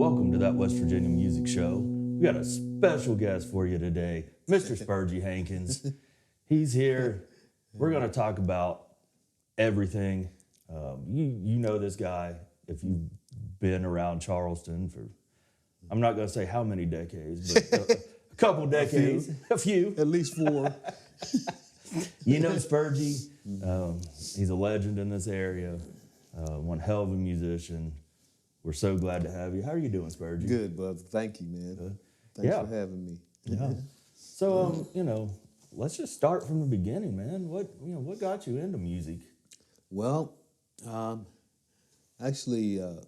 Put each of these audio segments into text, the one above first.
welcome to that West Virginia Music Show. We got a special guest for you today, Mr. Spurgie Hankins. He's here. We're going to talk about everything. You know this guy if you've been around Charleston for, I'm not going to say how many decades, but a couple decades, a few. At least 4. You know Spurgie. He's a legend in this area. One hell of a musician. We're so glad to have you. How are you doing, Spurgie? Good, brother. Thank you, man. Thanks for having me. Yeah. So, let's just start from the beginning, man. What got you into music? Well, actually, like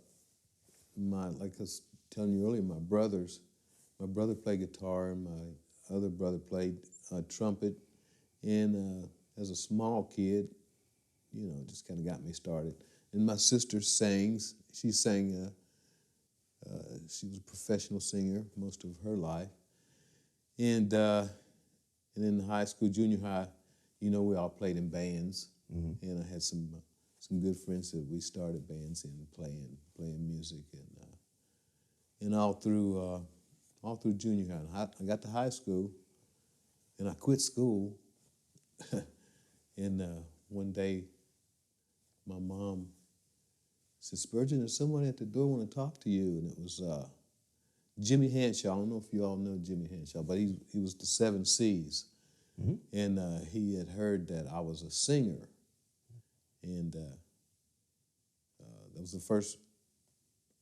I was telling you earlier, my brother played guitar, and my other brother played trumpet. And as a small kid, just kind of got me started. And my sister sings. She sang. She was a professional singer most of her life. And in high school, junior high, we all played in bands. Mm-hmm. And I had some good friends that we started bands and playing music. And all through junior high, I got to high school, and I quit school. And one day, my mom said, "Spurgeon, there's someone at the door want to talk to you." And it was Jimmy Hanshaw. I don't know if you all know Jimmy Hanshaw, but he was the 7 C's. Mm-hmm. And he had heard that I was a singer. And that was the first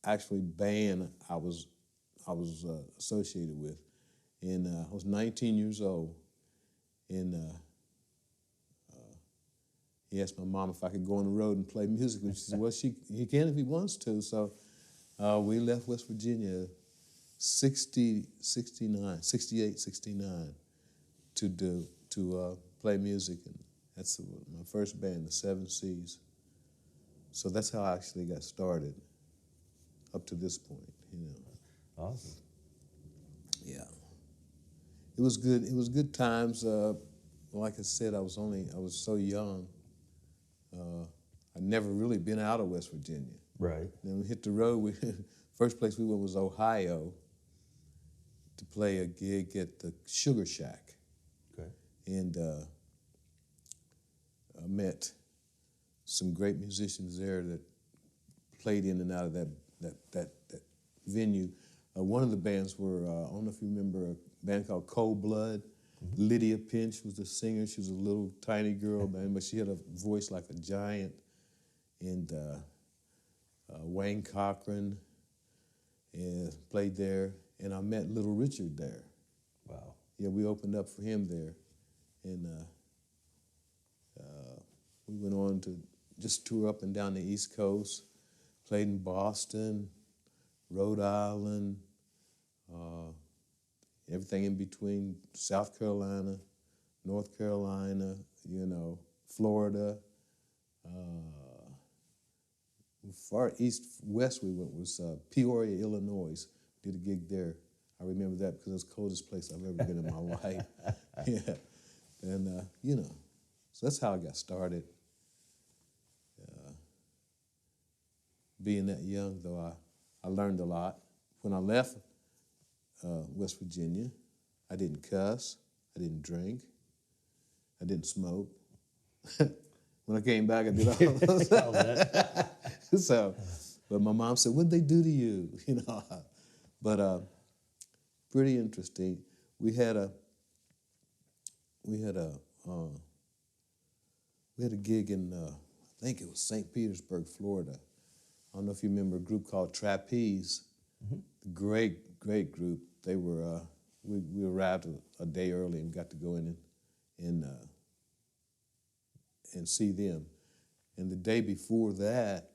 actually band I was associated with. And I was 19 years old. And he asked my mom if I could go on the road and play music. And she said, well, he can if he wants to. So we left West Virginia 68, 69 to play music. And that's my first band, the 7 C's. So that's how I actually got started up to this point, Awesome. Yeah. It was good. It was good times. Like I said, I was so young. I'd never really been out of West Virginia. Right. Then we hit the road. First place we went was Ohio to play a gig at the Sugar Shack. Okay. And I met some great musicians there that played in and out of that venue. One of the bands were, I don't know if you remember, a band called Cold Blood. Mm-hmm. Lydia Pinch was the singer. She was a little tiny girl, man, but she had a voice like a giant. And Wayne Cochran played there, and I met Little Richard there. Wow. Yeah, we opened up for him there. And we went on to just tour up and down the East Coast, played in Boston, Rhode Island, everything in between, South Carolina, North Carolina, Florida. Far west we went was Peoria, Illinois. Did a gig there. I remember that because it was the coldest place I've ever been in my life. Yeah. And, so that's how I got started. Being that young, though, I learned a lot. When I left West Virginia, I didn't cuss, I didn't drink, I didn't smoke. When I came back, I did all that. So, but my mom said, "What'd they do to you?" But pretty interesting. We had a gig in I think it was St. Petersburg, Florida. I don't know if you remember a group called Trapeze. Mm-hmm. Great group. They were we arrived a day early and got to go in and see them. And the day before that,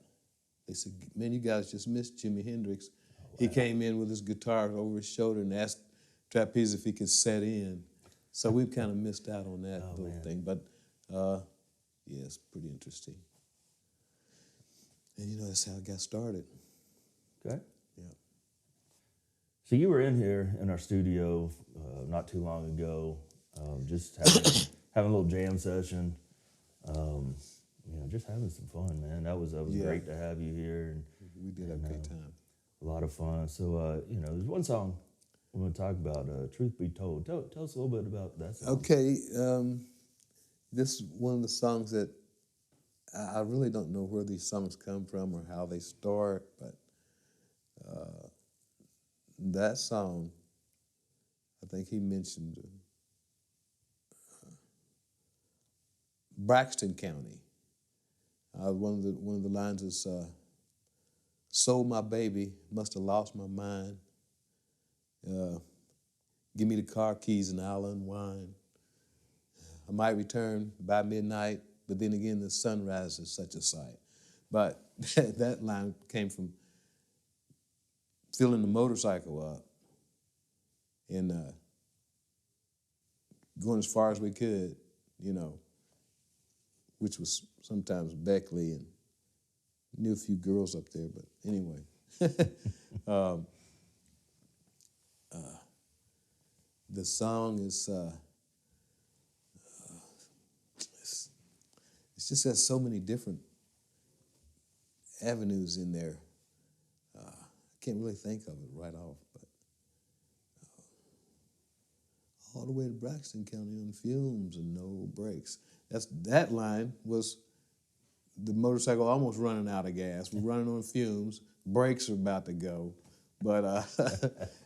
they said, "Man, you guys just missed Jimi Hendrix." Oh, wow. He came in with his guitar over his shoulder and asked Trapeze if he could set in. So we kind of missed out on that thing. But yeah, it's pretty interesting. And that's how I got started. Okay. Yeah. So you were in here in our studio not too long ago, just having a little jam session. Just having some fun, man. That was great to have you here. We did have a great time. a lot of fun. So, there's one song I'm going to talk about, Truth Be Told. Tell us a little bit about that song. Okay, this is one of the songs that I really don't know where these songs come from or how they start, but that song, I think he mentioned Braxton County. One of the lines is, "Sold my baby, must have lost my mind. Give me the car keys and I'll unwind. I might return by midnight, but then again the sunrise is such a sight." But that line came from filling the motorcycle up and going as far as we could, which was sometimes Beckley, and knew a few girls up there, but anyway. The song is, it just has so many different avenues in there. I can't really think of it right off, but all the way to Braxton County on fumes and no brakes. That line was the motorcycle almost running out of gas. We're running on fumes. Brakes are about to go. But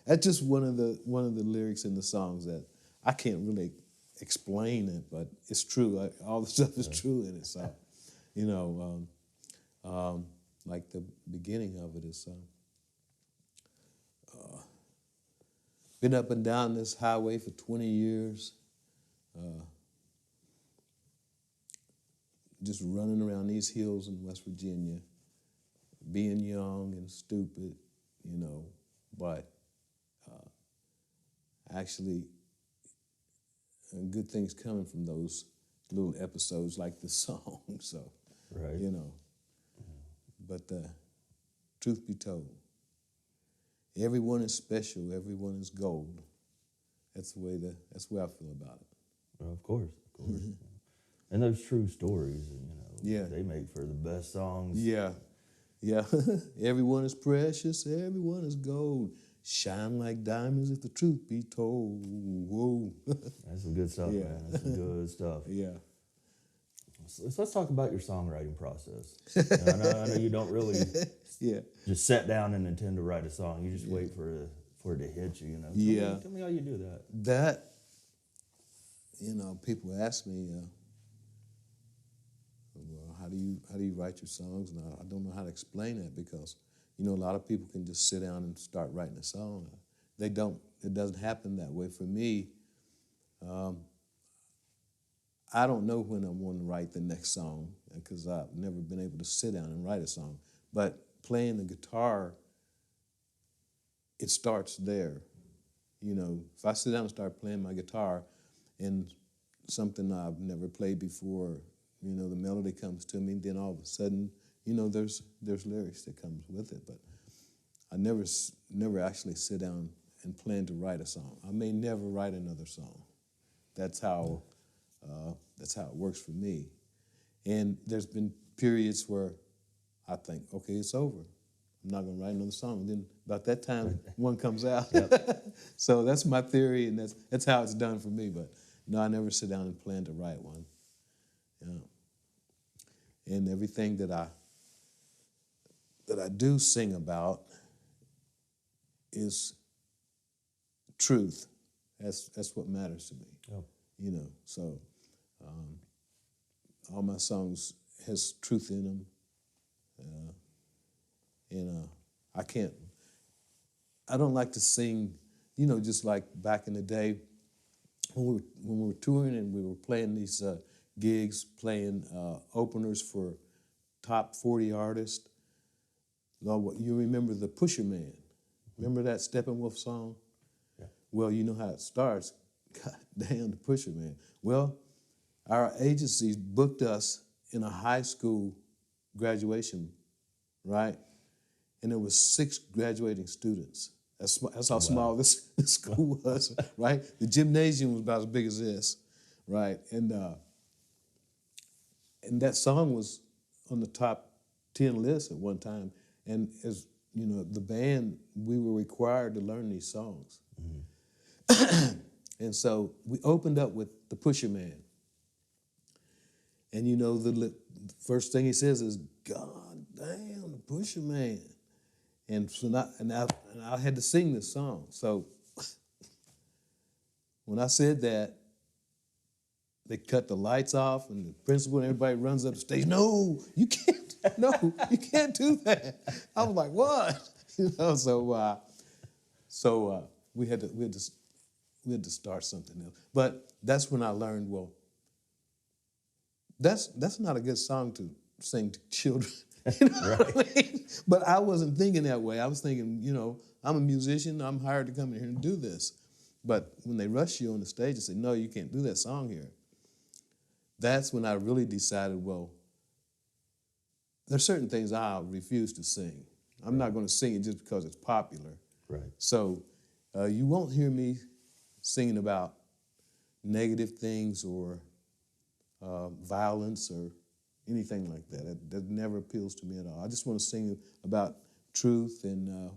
that's just one of the lyrics in the songs that I can't really explain it, but it's true. All the stuff is true in it. So, like the beginning of it is, been up and down this highway for 20 years, just running around these hills in West Virginia, being young and stupid, but actually good things coming from those little episodes like this song. So, right. But truth be told, everyone is special, everyone is gold. That's the way I feel about it. Well, of course. And those true stories, Yeah. they make for the best songs. Yeah. Everyone is precious, everyone is gold. Shine like diamonds if the truth be told. Whoa. That's some good stuff, Yeah. man. That's some good stuff. Yeah. So let's talk about your songwriting process. I know you don't really just sit down and intend to write a song. You just wait for it to hit you. Tell me how you do that. That, people ask me, well, how do you write your songs? And I don't know how to explain that because, a lot of people can just sit down and start writing a song. They don't. It doesn't happen that way. For me, I don't know when I'm going to write the next song because I've never been able to sit down and write a song. But playing the guitar, it starts there. If I sit down and start playing my guitar and something I've never played before, the melody comes to me, then all of a sudden, there's lyrics that comes with it. But I never actually sit down and plan to write a song. I may never write another song. That's how it works for me. And there's been periods where I think, okay, it's over. I'm not going to write another song. And then about that time, one comes out. Yep. So that's my theory, and that's how it's done for me. But no, I never sit down and plan to write one. And everything that I do sing about is truth. That's what matters to me. Oh. So all my songs has truth in them. And I don't like to sing, just like back in the day when we were touring and we were playing these gigs, playing openers for top 40 artists. You remember the Pusher Man. Remember that Steppenwolf song? Yeah. Well, you know how it starts. God damn, the Pusher Man. Well, our agencies booked us in a high school graduation, right? And there was 6 graduating students. That's how small this school was, right? The gymnasium was about as big as this, right? And that song was on the top 10 list at one time. And as the band, we were required to learn these songs. And so we opened up with the Pusher Man. And the first thing he says is, "God damn, the Pusher Man." And so I had to sing this song. So when I said that, they cut the lights off, and the principal and everybody runs up the stage. "No, you can't. No, you can't do that." I was like, "What?" So we had to start something else. But that's when I learned, well, that's not a good song to sing to children. What I mean? But I wasn't thinking that way. I was thinking, I'm a musician. I'm hired to come in here and do this. But when they rush you on the stage and say, "No, you can't do that song here," that's when I really decided, well, there's certain things I'll refuse to sing. I'm not going to sing it just because it's popular. Right. So you won't hear me singing about negative things or violence or anything like that. That never appeals to me at all. I just want to sing about truth and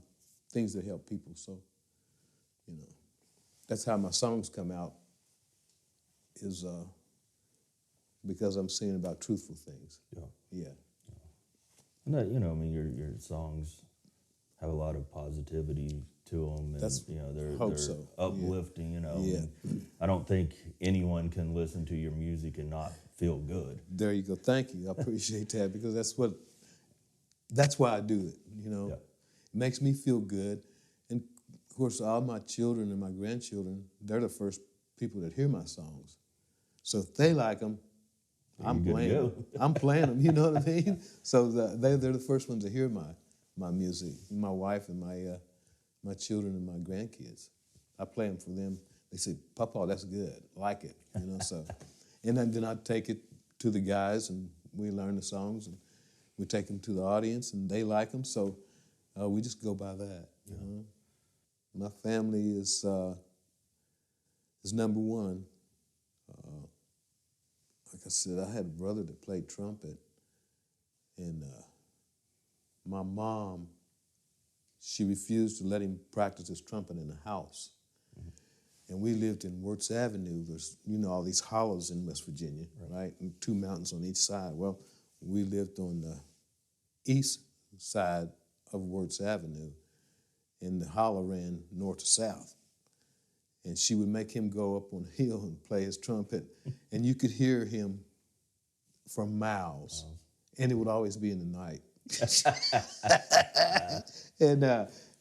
things that help people. So, that's how my songs come out, is because I'm singing about truthful things. Yeah. And that, your songs have a lot of positivity to them, and they're so. uplifting. Yeah. I don't think anyone can listen to your music and not feel good. There you go. Thank you. I appreciate that, because that's why I do it. It makes me feel good, and of course, all my children and my grandchildren, they're the first people that hear my songs. So if they like them, I'm playing them. I'm playing them. You know what I mean? So they're the first ones to hear my music. My wife and my children and my grandkids. I play them for them. They say, "Papa, that's good. Like it." So, and then I take it to the guys, and we learn the songs, and we take them to the audience, and they like them. So we just go by that. My family is number one. Like I said, I had a brother that played trumpet, and my mom, she refused to let him practice his trumpet in the house. And we lived in Wirtz Avenue. There's, all these hollows in West Virginia, right? And 2 mountains on each side. Well, we lived on the east side of Wirtz Avenue, and the hollow ran north to south. And she would make him go up on a hill and play his trumpet, and you could hear him for miles. And it would always be in the night.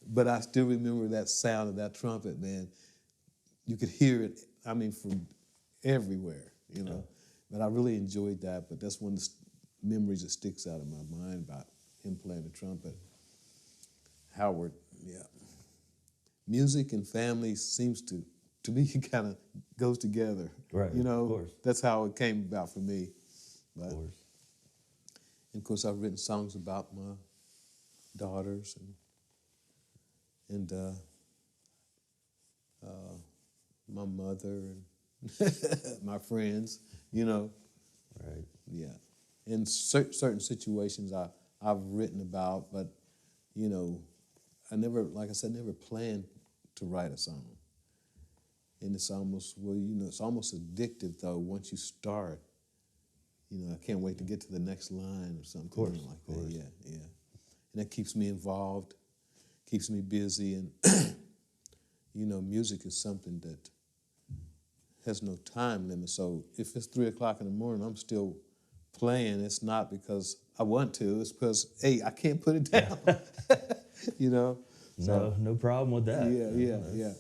But I still remember that sound of that trumpet, man. You could hear it, from everywhere, But I really enjoyed that, but that's one of the memories that sticks out of my mind about him playing the trumpet. Howard, yeah. Music and family seems to me, kind of goes together. Right, of course. That's how it came about for me. But, of course. And of course, I've written songs about my daughters and my mother and my friends, Right. Yeah. In certain situations I've written about, but, I never, like I said, never planned to write a song. And it's almost, it's almost addictive, though, once you start. I can't wait to get to the next line or something like that. Yeah. And that keeps me involved, keeps me busy. And, music is something that has no time limit. So if it's 3 o'clock in the morning, I'm still playing. It's not because I want to. It's because, hey, I can't put it down. So, No problem with that. Yeah.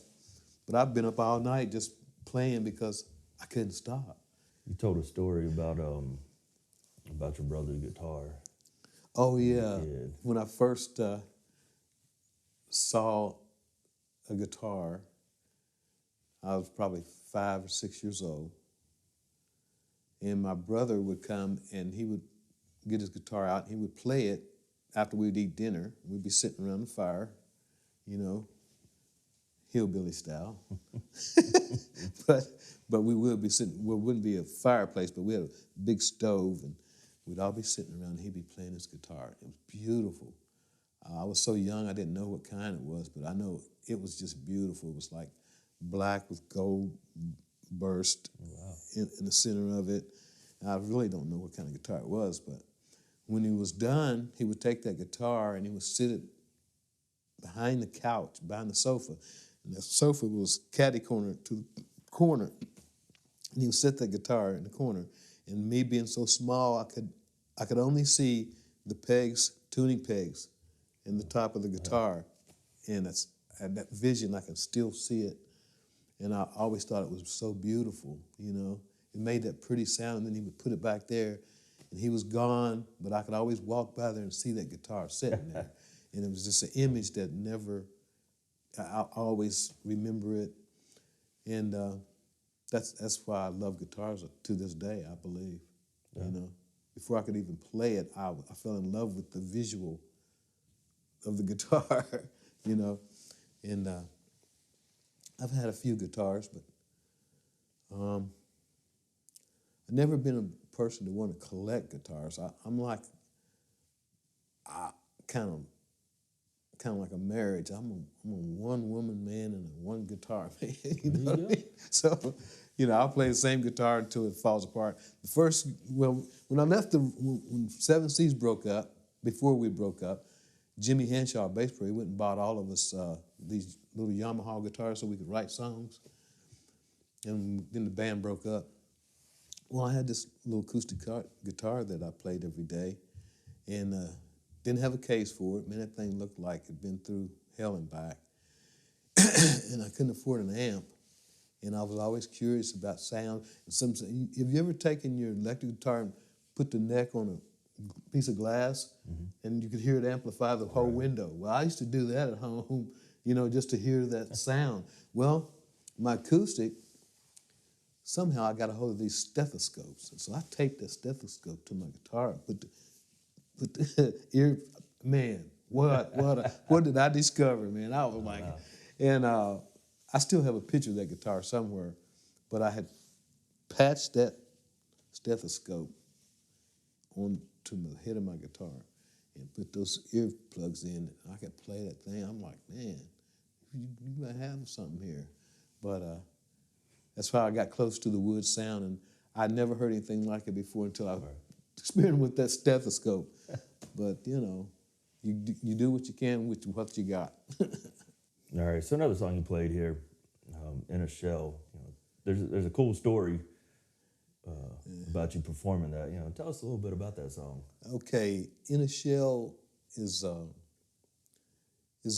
But I've been up all night just playing because I couldn't stop. You told a story about your brother's guitar. Oh, yeah. When I first saw a guitar, I was probably 5 or 6 years old. And my brother would come and he would get his guitar out and he would play it after we'd eat dinner. We'd be sitting around the fire, hillbilly style. but we would be sitting, well, it wouldn't be a fireplace, but we had a big stove and we'd all be sitting around and he'd be playing his guitar. It was beautiful. I was so young, I didn't know what kind it was, but I know it was just beautiful. It was like black with gold burst in the center of it. And I really don't know what kind of guitar it was, but when he was done, he would take that guitar and he would sit it behind the couch, behind the sofa. And the sofa was catty corner to the corner. And he would set that guitar in the corner. And me being so small, I could only see the pegs, tuning pegs, in the top of the guitar. And that vision, I can still see it. And I always thought it was so beautiful, you know. It made that pretty sound, and then he would put it back there, and he was gone, but I could always walk by there and see that guitar sitting there. And it was just an image that never, I always remember it. And that's why I love guitars to this day, I believe. You know, before I could even play it, I fell in love with the visual of the guitar, you know. And I've had a few guitars, but I've never been a person to want to collect guitars. I'm like, kind of like a marriage. I'm a one-woman man and a one guitar man. You know what I mean? So, you know, I'll play the same guitar until it falls apart. When I left when Seven Seas broke up, before we broke up, Jimmy Henshaw, bass player, he went and bought all of us these little Yamaha guitars so we could write songs. And then the band broke up. Well, I had this little acoustic guitar that I played every day, and didn't have a case for it. Man, that thing looked like it'd been through hell and back. And I couldn't afford an amp. And I was always curious about sound. And have you ever taken your electric guitar and put the neck on a piece of glass, and you could hear it amplify the whole window? Well, I used to do that at home, you know, just to hear that sound. Well, my acoustic, somehow I got a hold of these stethoscopes. And so I taped that stethoscope to my guitar and put the ear, man, what did I discover, man? I was like, and I still have a picture of that guitar somewhere, but I had patched that stethoscope onto the head of my guitar and put those earplugs in. I could play that thing. I'm like, man, you might have something here. But that's how I got close to the wood sound, and I'd never heard anything like it before until I experimented with that stethoscope. But, you know, you do what you can with what you got. All right, so another song you played here, In a Shell. You know, there's a cool story about you performing that. You know, tell us a little bit about that song. Okay, In a Shell is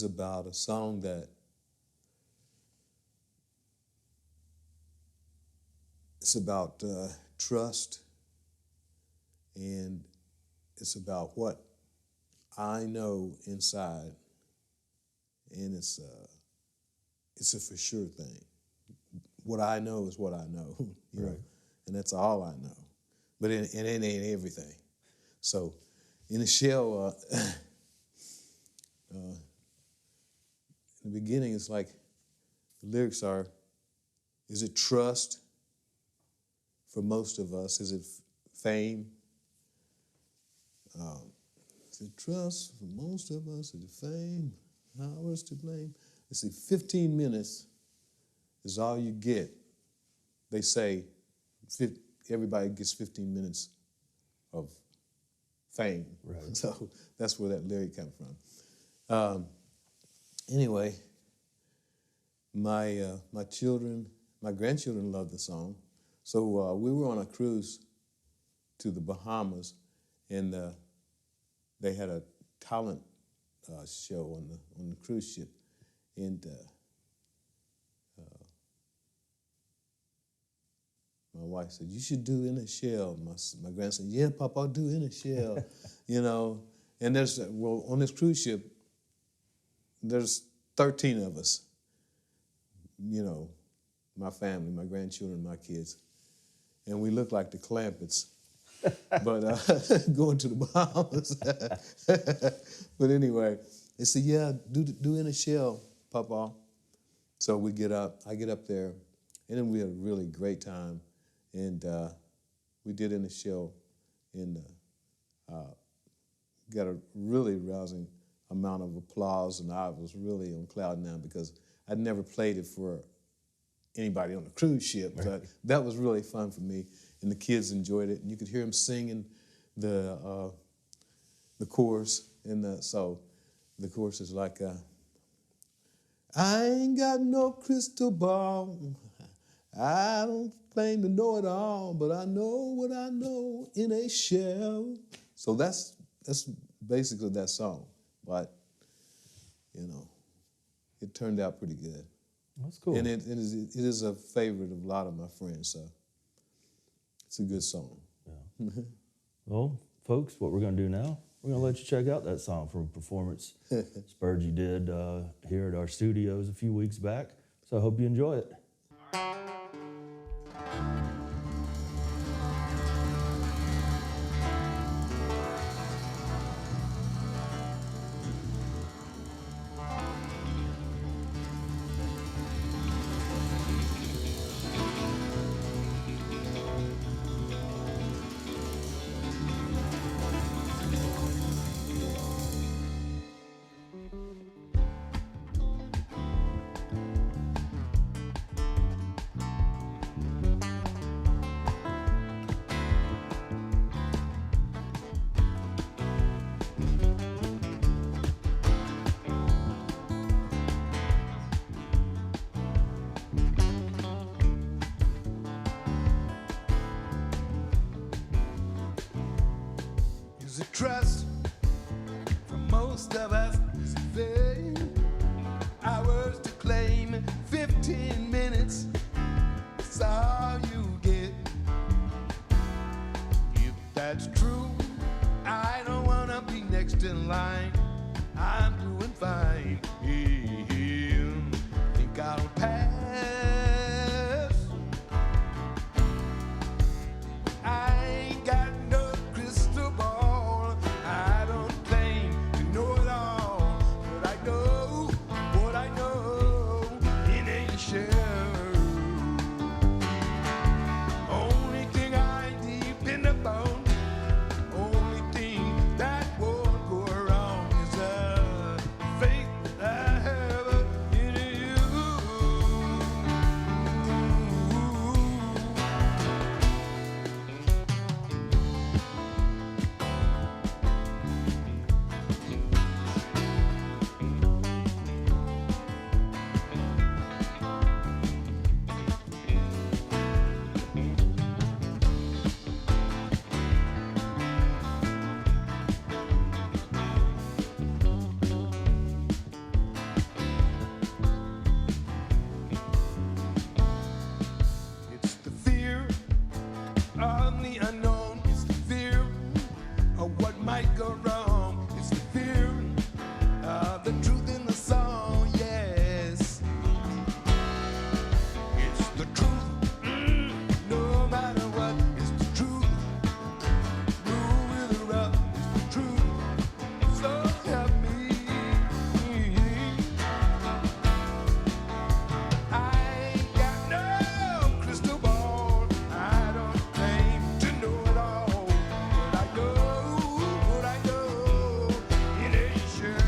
about a song that it's about trust, and it's about what I know inside, and it's a for sure thing. What I know is what I know, you know, and that's all I know. But it ain't everything. So, In a Shell, in the beginning, it's like the lyrics are: is it trust? For most of us, is it fame? Is it trust? For most of us, is it fame? Ours to blame? Let's see, 15 minutes is all you get. They say everybody gets 15 minutes of fame. Right. So that's where that lyric comes from. Anyway, my grandchildren love the song. So we were on a cruise to the Bahamas, and they had a talent show on the cruise ship, and my wife said, "You should do In a Shell." My grandson, "Yeah, Papa, I'll do In a Shell," you know. And on this cruise ship, there's 13 of us, you know, my family, my grandchildren, my kids. And we look like the Clampetts, but going to the Bahamas. But anyway, they said, "Yeah, do In a Shell, Papa." So I get up there, and then we had a really great time. And we did In a Shell, and got a really rousing amount of applause, and I was really on cloud nine because I'd never played it for anybody on a cruise ship. Right. But that was really fun for me, and the kids enjoyed it, and you could hear them singing the chorus, and so the chorus is like, I ain't got no crystal ball, I don't claim to know it all, but I know what I know in a shell. So that's basically that song, but you know, it turned out pretty good. That's cool. And it is a favorite of a lot of my friends, so it's a good song. Yeah. Well, folks, what we're going to do now, we're going to let you check out that song from a performance Spurgie did here at our studios a few weeks back. So I hope you enjoy it. Is it trust for most of us? Is it vain? Hours to claim, 15 minutes, that's all you get. If that's true, I don't wanna be next in line. I'm doing fine. Think I'll pass. I ain't got no crystal ball. I don't claim to know it all, but I know what I know in a shell. Only thing I depend upon, only thing that won't go wrong is the faith I have in you. It's the fear of the unknown. It's the fear of what might go wrong. It's the fear of the truth in the song, yes. It's the truth, no matter what. It's the truth, through with the rough. It's the truth, so help me. I ain't got no crystal ball. I don't claim to know it all, but I know what I know in a shell.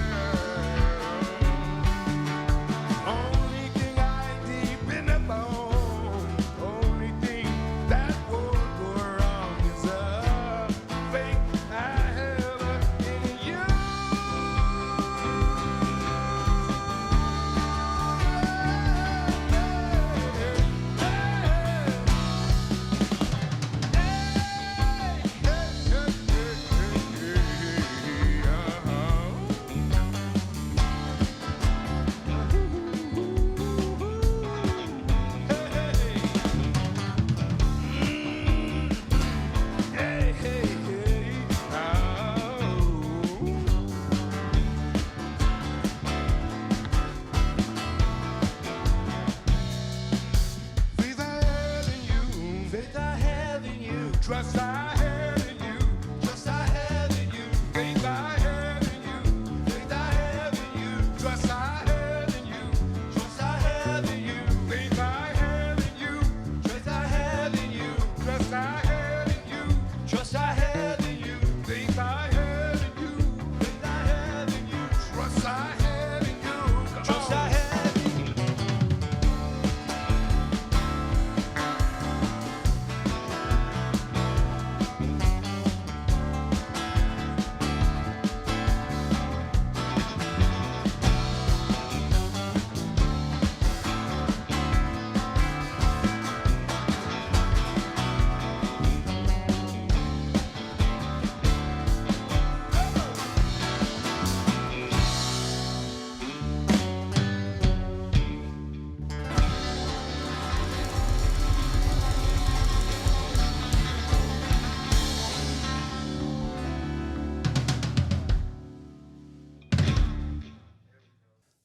Only thing I depend upon, only thing that won't go wrong is a faith I have in you. Trust I have in you, trust I have in you, faith I have in you, faith I have in you, trust I have in you, trust I have in you, faith I have in you, trust I have in you, trust I have in you, trust I have in you, faith I have in you, faith I have in you,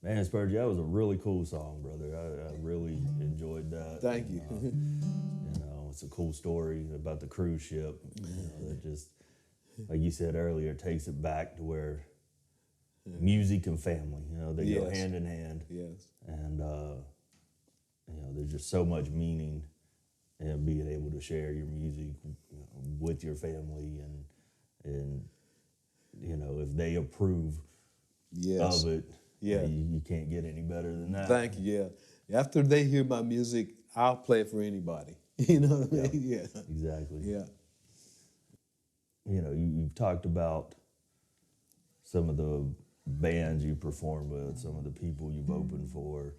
Man, Spurgie, that was a really cool song, brother. I really enjoyed that. Thank you. It's a cool story about the cruise ship. That just, like you said earlier, takes it back to where music and family, they go Yes. hand in hand. Yes. And, there's just so much meaning in being able to share your music with your family and if they approve Yes. of it, Yeah. you can't get any better than that. Thank you. Yeah. After they hear my music, I'll play it for anybody. You know what I mean? Yeah. Exactly. Yeah. You've talked about some of the bands you perform with, some of the people you've opened for.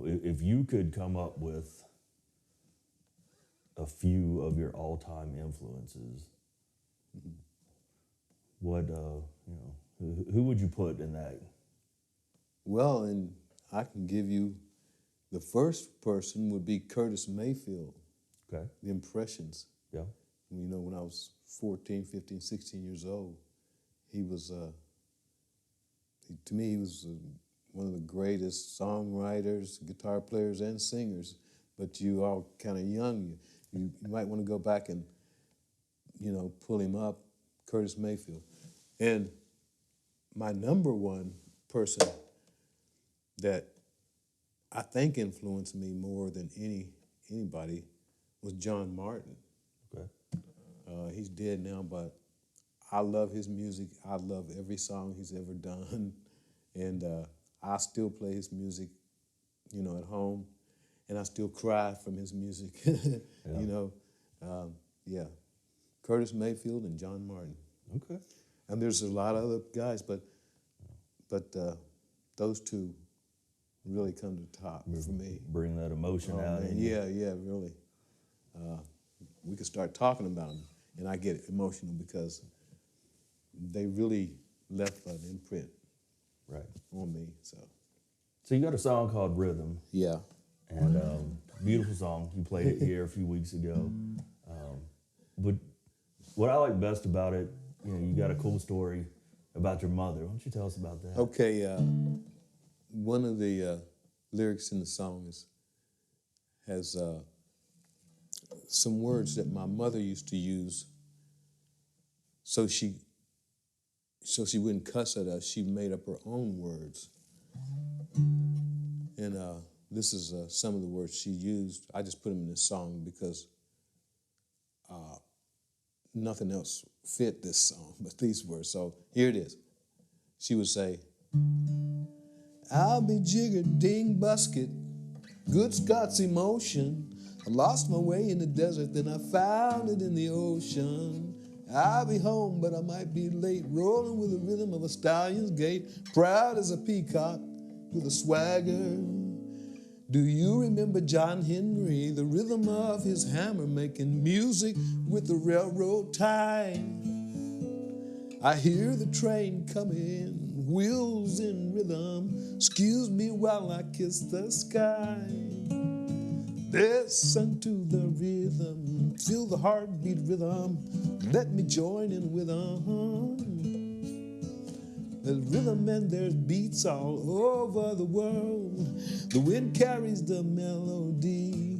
If you could come up with a few of your all-time influences, what, who would you put in that? Well, and I can give you the first person would be Curtis Mayfield, Okay. The Impressions. Yeah. When I was 14, 15, 16 years old, he was, to me, he was one of the greatest songwriters, guitar players, and singers. But you all kind of young. You might want to go back and, pull him up, Curtis Mayfield. And my number one person that I think influenced me more than anybody was John Martin. Okay. He's dead now, but I love his music. I love every song he's ever done. And I still play his music, at home. And I still cry from his music, Yeah. Curtis Mayfield and John Martin. Okay. And there's a lot of other guys, but those two really come to the top for me. Bring that emotion out Man, in you. yeah, really. We could start talking about them, and I get emotional because they really left an imprint Right. on me. So So you got a song called Rhythm, yeah, and beautiful song. You played it here a few weeks ago. But what I like best about it, you got a cool story about your mother. Why don't you tell us about that? okay. One of the lyrics in the song has some words that my mother used to use, so she wouldn't cuss at us. She made up her own words, and this is some of the words she used. I just put them in this song because nothing else fit this song but these words. So here it is. She would say, "I'll be jiggered, ding, busket, good Scots emotion. I lost my way in the desert, then I found it in the ocean. I'll be home, but I might be late, rolling with the rhythm of a stallion's gait, proud as a peacock with a swagger. Do you remember John Henry, the rhythm of his hammer making music with the railroad tie? I hear the train coming, wheels in rhythm. Excuse me while I kiss the sky. Listen to the rhythm, feel the heartbeat rhythm. Let me join in with them. There's rhythm and there's beats all over the world. The wind carries the melody.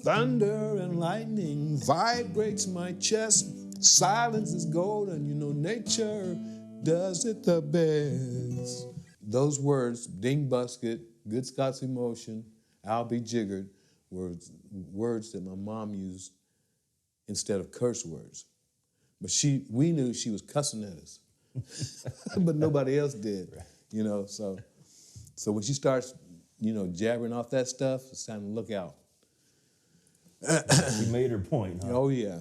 Thunder and lightning vibrates my chest. Silence is golden, nature does it the best. Those words, ding busket, good Scots emotion, I'll be jiggered, were words that my mom used instead of curse words. But we knew she was cussing at us, but nobody else did, So when she starts, jabbering off that stuff, it's time to look out. She made her point, huh? Oh, yeah.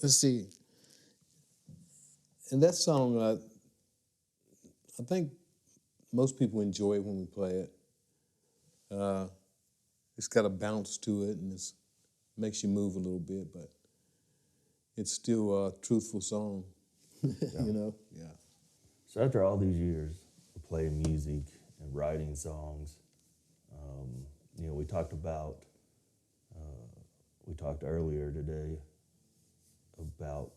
Let's see. And that song, I think most people enjoy it when we play it. It's got a bounce to it, and it makes you move a little bit, but it's still a truthful song, Yeah. So after all these years of playing music and writing songs, we talked earlier today about,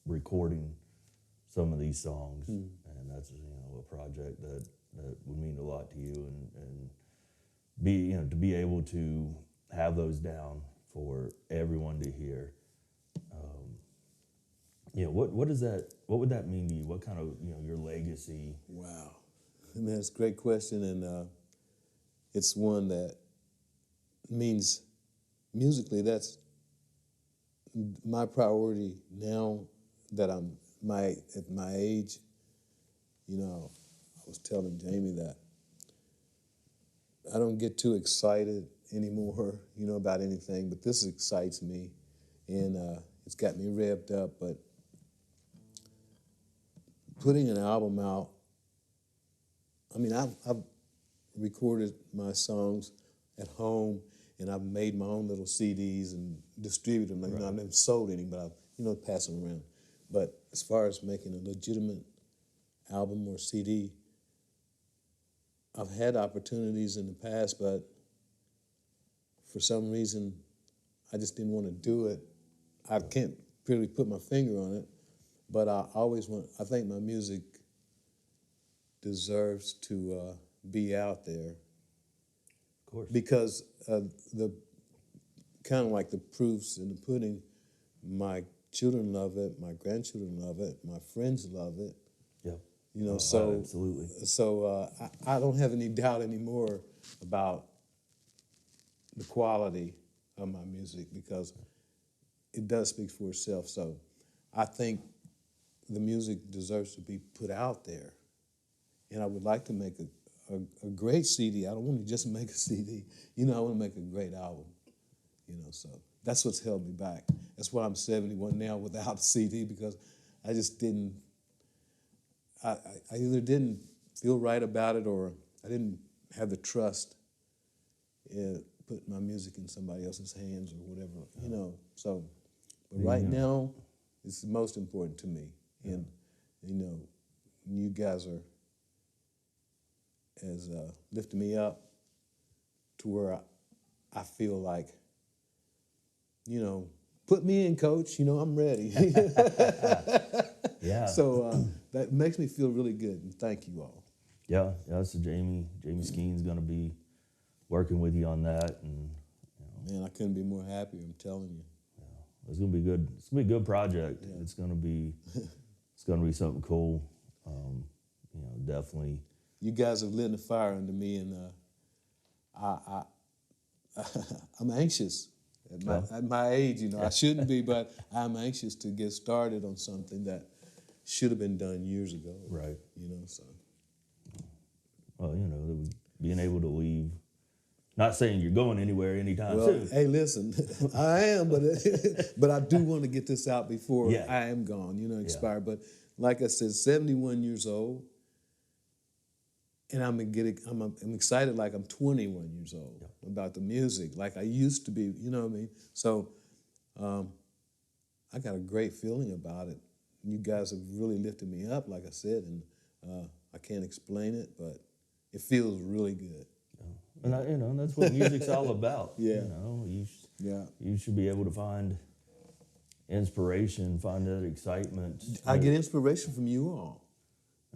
recording some of these songs, and that's a project that would mean a lot to you, and be to be able to have those down for everyone to hear. What does that? What would that mean to you? What kind of your legacy? Wow, and that's a great question, and it's one that means musically. That's my priority now that I'm at my age. I was telling Jamie that I don't get too excited anymore, about anything, but this excites me, and it's got me revved up. But putting an album out, I mean, I've recorded my songs at home, and I've made my own little CDs and distributed them. Right. I've never sold any, but I've passed them around. But as far as making a legitimate album or CD, I've had opportunities in the past, but for some reason, I just didn't want to do it. I can't really put my finger on it, but I think my music deserves to be out there. Of course. Because the kind of like the proofs in the pudding, my children love it, my grandchildren love it, my friends love it. Yeah. So absolutely. So I don't have any doubt anymore about the quality of my music, because it does speak for itself. So I think the music deserves to be put out there, and I would like to make a great CD. I don't want to just make a CD. I want to make a great album. So that's what's held me back. That's why I'm 71 now without a CD, because I just didn't. I either didn't feel right about it, or I didn't have the trust in putting my music in somebody else's hands or whatever. So, but right now, it's the most important to me. And, you guys are lifting me up to where I feel like, put me in, coach. I'm ready. Yeah. So that makes me feel really good, and thank you all. Yeah. So Jamie Skeen's going to be working with you on that, and Man, I couldn't be more happy. I'm telling you. it's going to be good. It's going to be a good project. Yeah. It's going to be something cool. Definitely. You guys have lit a fire under me, and I'm anxious at my age. I shouldn't be, but I'm anxious to get started on something that should have been done years ago. Right. So. Well, being able to leave. Not saying you're going anywhere anytime soon. Hey, listen, I am, but I do want to get this out before I am gone. Expire. But like I said, 71 years old, and I'm excited like I'm 21 years old about the music, like I used to be. You know what I mean? So I got a great feeling about it. You guys have really lifted me up, like I said, and I can't explain it, but it feels really good. And that's what music's all about. Yeah. You should be able to find inspiration, find that excitement. I get inspiration from you all.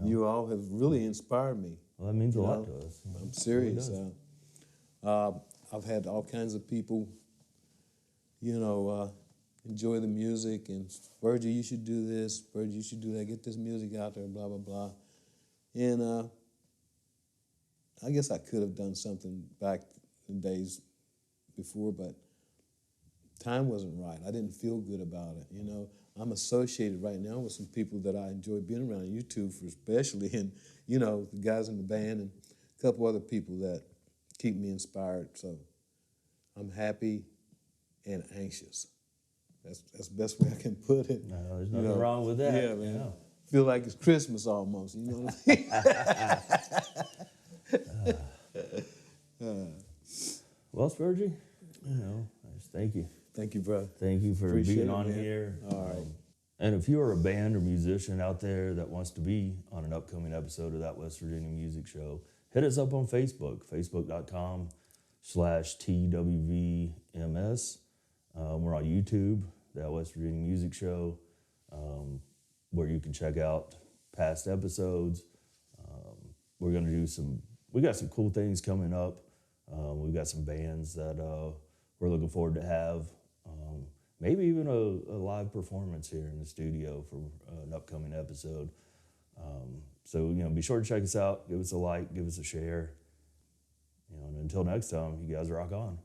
You all have really inspired me. Well, that means a lot to us. I'm serious. I've had all kinds of people, enjoy the music, and Spurgie, you should do this. Spurgie, you should do that. Get this music out there, blah, blah, blah. And I guess I could have done something back in the days before, but time wasn't right. I didn't feel good about it. I'm associated right now with some people that I enjoy being around, you two for especially, and, the guys in the band and a couple other people that keep me inspired. So I'm happy and anxious. That's the best way I can put it. No, there's nothing wrong with that. Yeah, man. Feel like it's Christmas almost, you know what I mean? Well, Spurgie, I just thank you. Thank you, brother. Thank you for Appreciate being it, on man. here. All right. And if you are a band or musician out there that wants to be on an upcoming episode of that West Virginia Music Show, hit us up on Facebook, facebook.com/TWVMS. We're on YouTube, that West Virginia Music Show. where you can check out past episodes. We're going to do we got some cool things coming up. We've got some bands that we're looking forward to have. Maybe even a live performance here in the studio for an upcoming episode. So, be sure to check us out. Give us a like, give us a share. And until next time, you guys rock on.